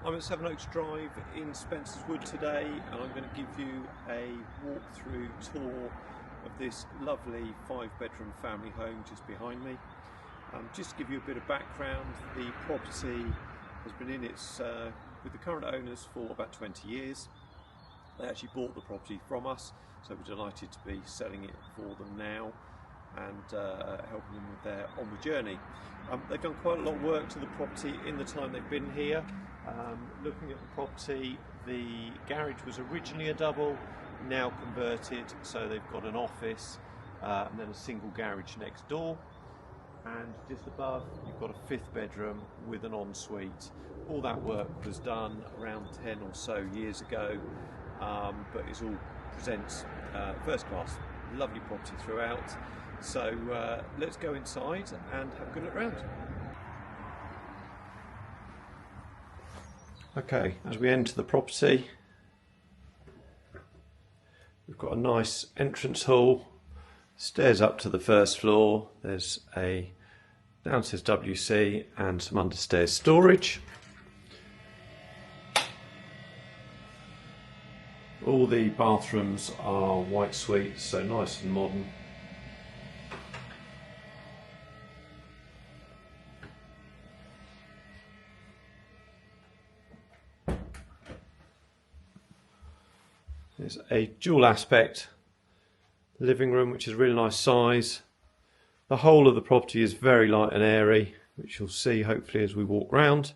I'm at Sevenoaks Drive in Spencer's Wood today, and I'm going to give you a walk-through tour of this lovely 5-bedroom family home just behind me. Just to give you a bit of background, the property has been in its with the current owners for about 20 years. They actually bought the property from us, so we're delighted to be selling it for them now and helping them with their onward journey. They've done quite a lot of work to the property in the time they've been here. Looking at the property, the garage was originally a double, now converted, so they've got an office and then a single garage next door. And just above, you've got a 5th bedroom with an ensuite. All that work was done around 10 or so years ago, but it all presents first class. Lovely property throughout. So let's go inside and have a good look around. Okay, as we enter the property, we've got a nice entrance hall, stairs up to the first floor. There's a downstairs WC and some understairs storage. All the bathrooms are white suites, so nice and modern. There's a dual aspect living room, which is a really nice size. The whole of the property is very light and airy, which you'll see hopefully as we walk round.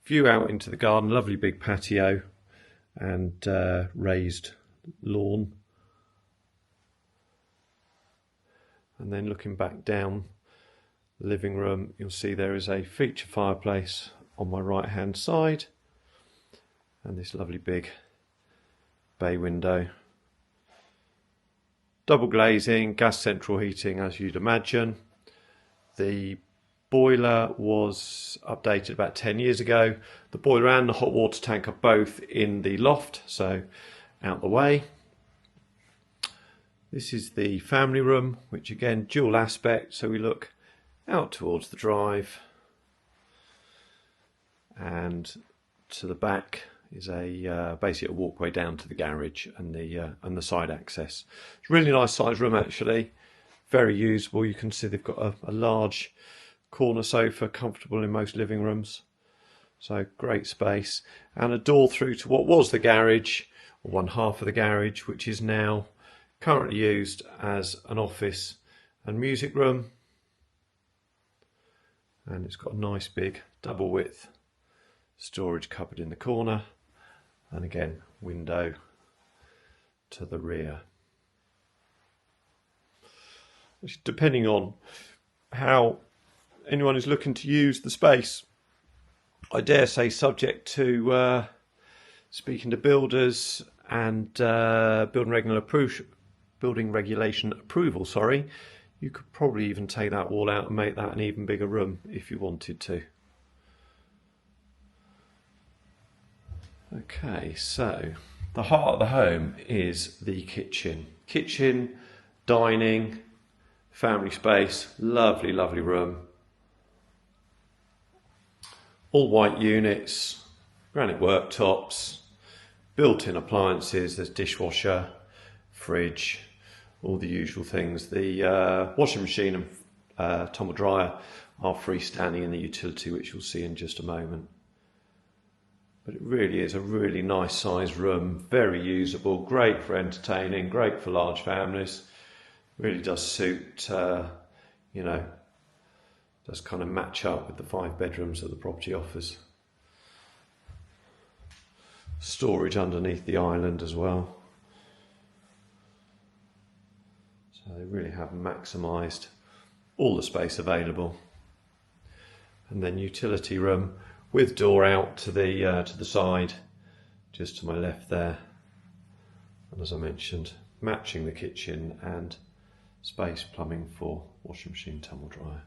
View out into the garden, lovely big patio and raised lawn. And then looking back down the living room, you'll see there is a feature fireplace on my right hand side and this lovely big bay window. Double glazing, gas central heating as you'd imagine. The boiler was updated about 10 years ago. The boiler and the hot water tank are both in the loft, so out the way. This is the family room, which again dual aspect, so we look out towards the drive, and to the back is a basically a walkway down to the garage and the side access. It's a really nice size room actually, very usable. You can see they've got a large corner sofa, comfortable in most living rooms, so great space, and a door through to what was the garage, or one half of the garage, which is now currently used as an office and music room. And it's got a nice big double width storage cupboard in the corner, and again window to the rear. Depending on how anyone is looking to use the space, I dare say subject to speaking to builders and building regulation approval, you could probably even take that wall out and make that an even bigger room if you wanted to. Okay, so the heart of the home is the kitchen. Kitchen, dining, family space, lovely, lovely room. All white units, granite worktops, built-in appliances. There's dishwasher, fridge, all the usual things. The washing machine and tumble dryer are freestanding in the utility, which you'll see in just a moment. But it really is a really nice sized room, very usable, great for entertaining, great for large families. Really does suit, you know, does kind of match up with the 5 bedrooms that the property offers. Storage underneath the island as well. So they really have maximised all the space available. And then utility room with door out to the side, just to my left there. And as I mentioned, matching the kitchen and space plumbing for washing machine, tumble dryer.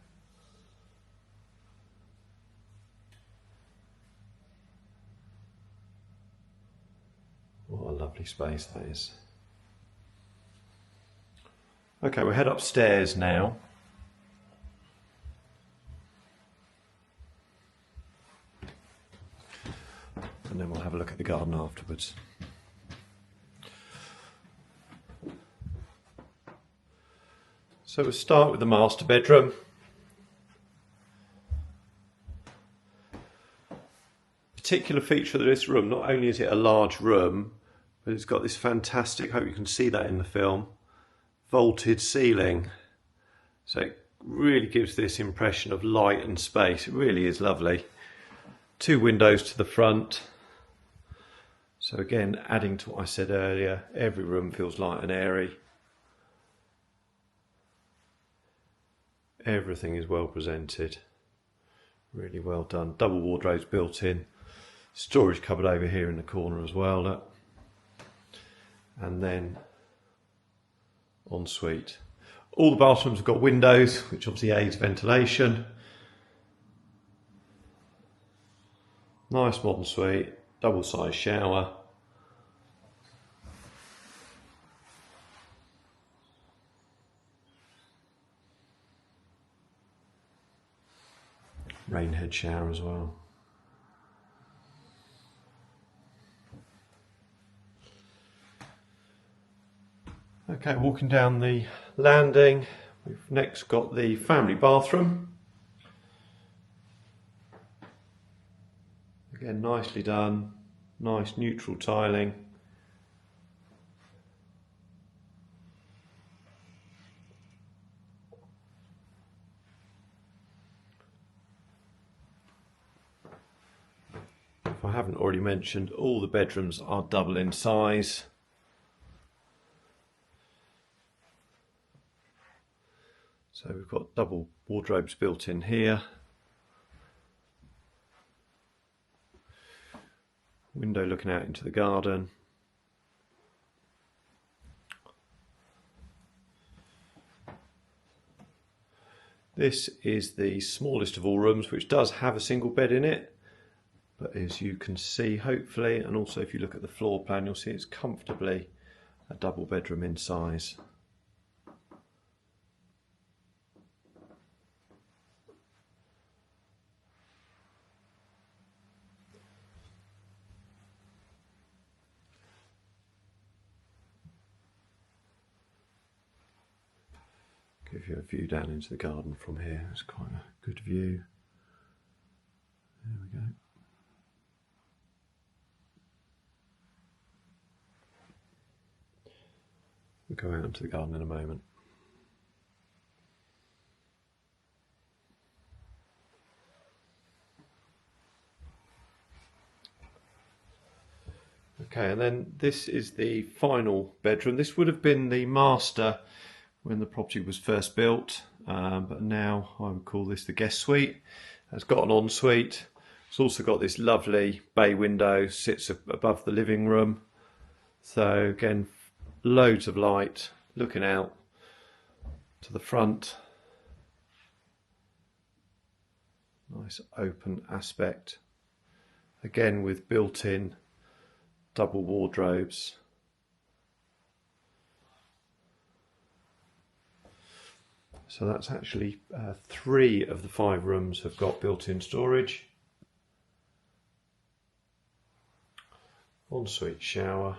What a lovely space that is. Okay, we'll head upstairs now. and then we'll have a look at the garden afterwards. So we'll start with the master bedroom. Particular feature of this room, not only is it a large room, but it's got this fantastic, hope you can see that in the film, vaulted ceiling. So it really gives this impression of light and space. It really is lovely. 2 windows to the front. So again, adding to what I said earlier, every room feels light and airy. Everything is well presented. Really well done. Double wardrobes built in. Storage cupboard over here in the corner as well. Look. And then ensuite. All the bathrooms have got windows, which obviously aids ventilation. Nice modern suite, double sized shower. Rain head shower as well. Okay, walking down the landing, we've next got the family bathroom. Again, nicely done, nice neutral tiling. If I haven't already mentioned, all the bedrooms are double in size. So we've got double wardrobes built in here. Window looking out into the garden. This is the smallest of all rooms, which does have a single bed in it. But as you can see, hopefully, and also if you look at the floor plan, you'll see it's comfortably a double bedroom in size. Give you a view down into the garden from here. It's quite a good view. There we go. We'll go out into the garden in a moment. Okay, and then this is the final bedroom. This would have been the master when the property was first built, but now I would call this the guest suite. It's got an ensuite. It's also got this lovely bay window, sits above the living room. So again, loads of light looking out to the front. Nice open aspect. Again with built-in double wardrobes. So that's actually 3 of the 5 rooms have got built-in storage. Ensuite shower.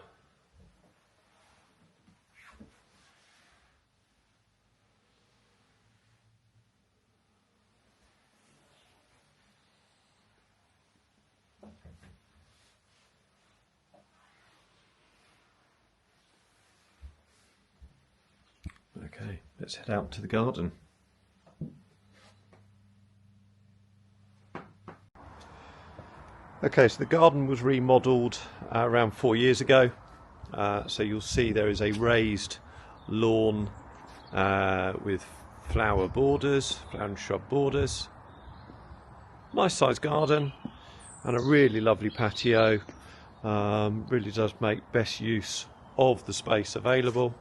Okay, let's head out to the garden. Okay, so the garden was remodelled around 4 years ago. So you'll see there is a raised lawn with flower borders, flower and shrub borders. Nice sized garden and a really lovely patio. Really does make best use of the space available.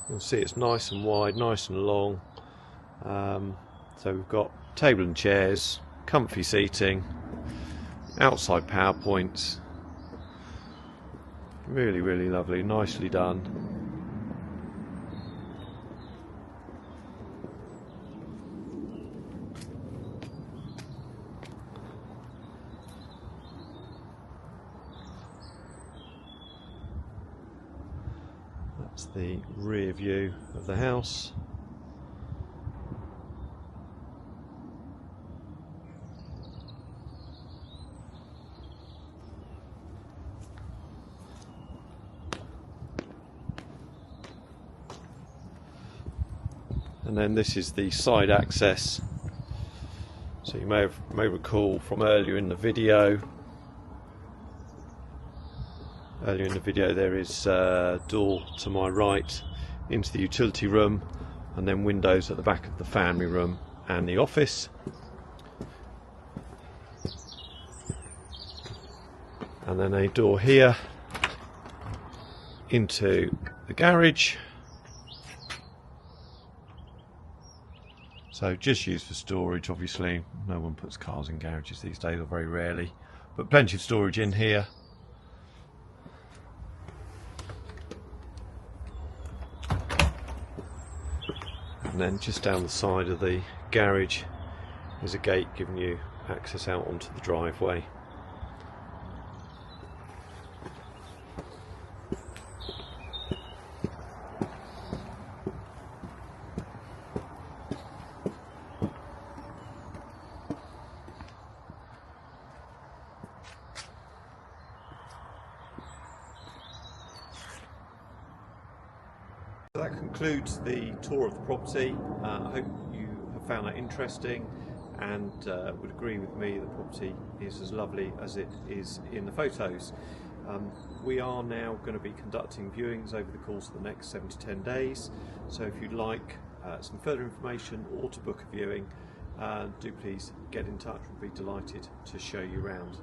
You'll see it's nice and wide, nice and long. So we've got table and chairs, comfy seating, outside power points. Really, really lovely, nicely done. that's the rear view of the house. And then this is the side access. So you may recall from earlier in the video. There is a door to my right into the utility room, and then windows at the back of the family room and the office. And then a door here into the garage. So just used for storage, obviously. No one puts cars in garages these days, or very rarely. But plenty of storage in here. And then just down the side of the garage is a gate giving you access out onto the driveway. That concludes the tour of the property. I hope you have found that interesting and would agree with me the property is as lovely as it is in the photos. We are now going to be conducting viewings over the course of the next 7 to 10 days, so if you'd like some further information or to book a viewing, do please get in touch. We'll be delighted to show you around.